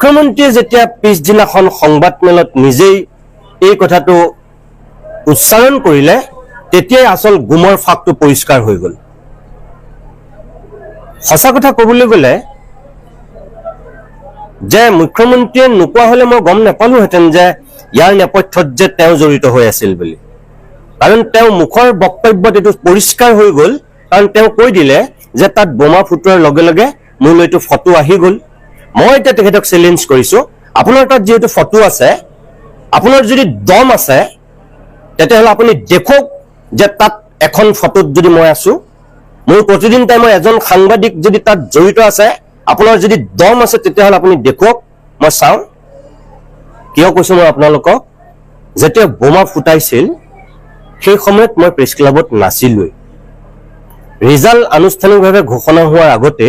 মুখ্যমন্ত্ৰীয়ে যেতিয়া পিছদিনাখন সংবাদমেলত নিজেই এই কথাটো উচ্চাৰণ কৰিলে তেতিয়াই আচল গুমৰ ফাকটো পৰিষ্কাৰ হৈ গ'ল। সঁচা কথা ক'বলৈ গ'লে যে মুখ্যমন্ত্ৰীয়ে নোকোৱা হ'লে মই গম নাপালোহেঁতেন যে ইয়াৰ নেপথ্যত যে তেওঁ জড়িত হৈ আছিল বুলি। কাৰণ তেওঁ মুখৰ বক্তব্যত এইটো পৰিষ্কাৰ হৈ গ'ল, কাৰণ তেওঁ কৈ দিলে যে তাত বোমা ফুটোৱাৰ লগে লগে মোলৈতো ফটো আহি গ'ল। মই এতিয়া তেখেতক চেলেঞ্জ কৰিছোঁ, আপোনাৰ তাত যিহেতু ফটো আছে, আপোনাৰ যদি দম আছে তেতিয়াহ'লে আপুনি দেখক যে তাত এখন ফটোত যদি মই আছোঁ, মোৰ প্ৰতিদিন টাইমৰ এজন সাংবাদিক যদি তাত জড়িত আছে, আপোনাৰ যদি দম আছে তেতিয়াহ'লে আপুনি দেখক, মই চাওঁ। কিয় কৈছোঁ মই আপোনালোকক, যেতিয়া বোমা ফুটাইছিল সেই সময়ত মই প্ৰেছ ক্লাবত নাছিলোঁই। ৰিজাল্ট আনুষ্ঠানিকভাৱে ঘোষণা হোৱাৰ আগতে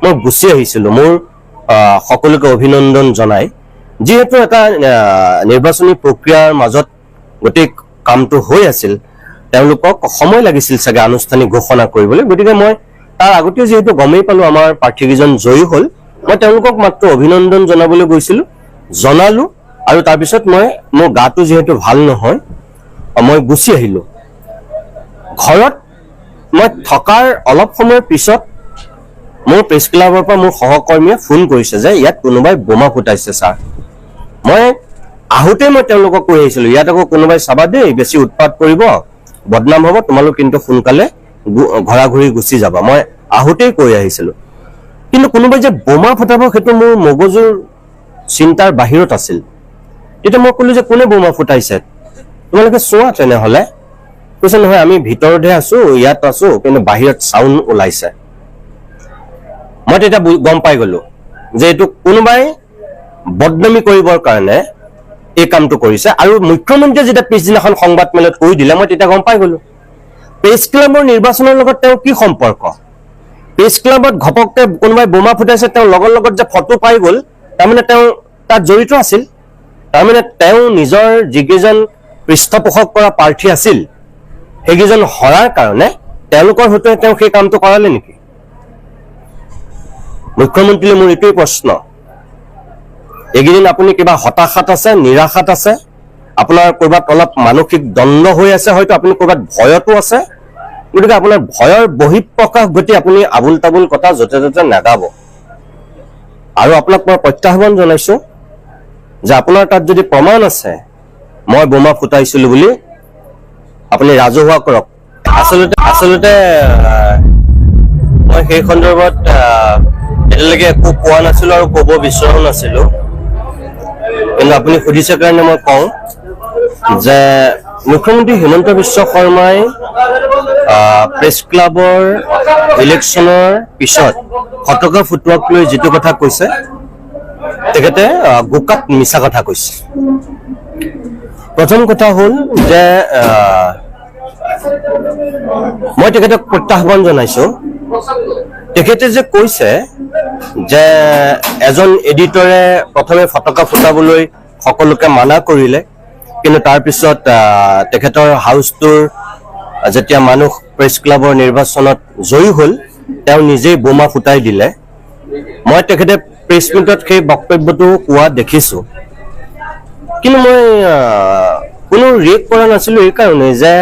মই গুচি আহিছিলোঁ মোৰ সকলোকে অভিনন্দন জনাই, যিহেতু এটা নিৰ্বাচনী প্ৰক্ৰিয়াৰ মাজত গোটেই কামটো হৈ আছিল, তেওঁলোকক সময় লাগিছিল চাগে আনুষ্ঠানিক ঘোষণা কৰিবলৈ। গতিকে মই তাৰ আগতেও যিহেতু গমেই পালোঁ আমাৰ প্ৰাৰ্থীকেইজন জয়ী হ'ল, মই তেওঁলোকক মাত্ৰ অভিনন্দন জনাবলৈ গৈছিলোঁ, জনালোঁ। আৰু তাৰপিছত মই মোৰ গাটো যিহেতু ভাল নহয়, মই গুচি আহিলোঁ। ঘৰত মই থকাৰ অলপ সময়ৰ পিছত মোৰ প্ৰেছ ক্লাবৰ পৰা মোৰ সহকৰ্মীয়ে ফোন কৰিছে যে ইয়াত কোনোবাই বোমা ফুটাইছে ছাৰ। মই আহোঁতেই মই তেওঁলোকক কৈ আহিছিলোঁ, ইয়াত আকৌ কোনোবাই চাবা দেই, বেছি উৎপাত কৰিব, বদনাম হ'ব, তোমালোক কিন্তু সোনকালে ঘৰা ঘূৰি গুচি যাবা। মই আহোঁতেই কৈ আহিছিলোঁ। কিন্তু কোনোবাই যে বোমা ফুটাব সেইটো মোৰ মগজুৰ চিন্তাৰ বাহিৰত আছিল। তেতিয়া মই ক'লোঁ যে কোনে বোমা ফুটাইছে, তোমালোকে চোৱা তেনেহ'লে। কৈছে নহয় আমি ভিতৰতহে আছোঁ, ইয়াত আছোঁ, কিন্তু বাহিৰত চাউণ্ড ওলাইছে। মই তেতিয়া গম পাই গ'লোঁ যে এইটো কোনোবাই বদনামী কৰিবৰ কাৰণে এই কামটো কৰিছে। আৰু মুখ্যমন্ত্ৰীয়ে যেতিয়া পিছদিনাখন সংবাদমেলত কৈ দিলে মই তেতিয়া গম পাই গ'লোঁ প্ৰেছ ক্লাবৰ নিৰ্বাচনৰ লগত তেওঁৰ কি সম্পৰ্ক। প্ৰেছ ক্লাবত ঘপককৈ কোনোবাই বোমা ফুটাইছে, তেওঁ লগৰ লগত যে ফটো পাই গ'ল, তাৰমানে তেওঁ তাত জড়িত আছিল। তাৰমানে তেওঁ নিজৰ যিকেইজন পৃষ্ঠপোষক কৰা প্ৰাৰ্থী আছিল সেইকেইজন হৰাৰ কাৰণে তেওঁলোকৰ সৈতে তেওঁ সেই কামটো কৰালে নেকি? মুখ্যমন্ত্ৰীলৈ মোৰ এইটোৱেই প্ৰশ্ন। এইকেইদিন আপুনি কিবা হতাশাত আছে, নিৰাশাত আছে, আপোনাৰ ক'ৰবাত অলপ মানসিক দ্বন্দ্ব হৈ আছে, হয়তো আপুনি ক'ৰবাত ভয়তো আছে। গতিকে আপোনাৰ ভয়ৰ বহিঃপ্ৰকাশ ঘটি আপুনি আবুল তাবুল কথা য'তে ত'তে নাগাব। আৰু আপোনাক মই প্ৰত্যাহ্বান জনাইছোঁ যে আপোনাৰ তাত যদি প্ৰমাণ আছে মই বোমা ফুটাইছিলোঁ বুলি, আপুনি ৰাজহুৱা কৰক। আচলতে মই সেই সন্দৰ্ভত এতিয়ালৈকে একো কোৱা নাছিলোঁ আৰু ক'ব বিচৰাও নাছিলোঁ, কিন্তু আপুনি সুধিছে কাৰণে মই কওঁ যে মুখ্যমন্ত্ৰী হিমন্ত বিশ্ব শৰ্মাই প্ৰেছ ক্লাবৰ ইলেকশ্যনৰ পিছত ফটকা ফুটোৱাক লৈ যিটো কথা কৈছে তেখেতে গোকাত মিছা কথা কৈছে। প্ৰথম কথা হ'ল যে মই তেখেতক প্ৰত্যাহ্বান জনাইছোঁ, তেখেতে যে কৈছে যে এজন এডিটৰে প্ৰথমে ফটকা ফুটাবলৈ সকলোকে মানা কৰিলে, কিন্তু তাৰপিছত তেখেতৰ হাউচটোৰ যেতিয়া মানুহ প্ৰেছ ক্লাবৰ নিৰ্বাচনত জয়ী হ'ল তেওঁ নিজেই বোমা ফুটাই দিলে। মই তেখেতে প্ৰেছ মিটত সেই বক্তব্যটো কোৱা দেখিছোঁ, কিন্তু মই কোনো ৰিয়েক্ট কৰা নাছিলোঁ এইকাৰণে যে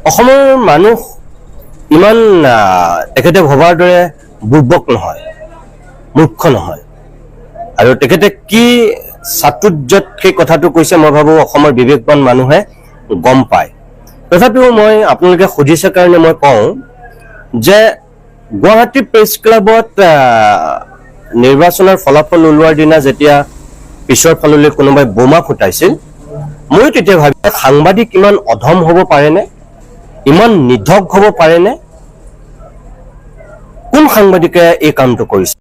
অসমৰ মানুহ ইমান তেখেতে ভবাৰ দৰে বুৰ্বক নহয়, মূৰ্খ নহয়। আৰু তেখেতে কি চাতুৰ্যত সেই কথাটো কৈছে মই ভাবোঁ অসমৰ বিবেকবান মানুহে গম পায়। তথাপিও মই আপোনালোকে সুধিছে কাৰণে মই কওঁ যে গুৱাহাটী প্ৰেছ ক্লাবত নিৰ্বাচনৰ ফলাফল ওলোৱাৰ দিনা যেতিয়া পিছৰ ফাললৈ কোনোবাই বোমা ফুটাইছিল, ময়ো তেতিয়া ভাবি সাংবাদিক ইমান অধম হ'ব পাৰেনে, ইমান নিধক হ'ব পাৰেনে? কোন সাংবাদিকে এই কামটো কৰিছে?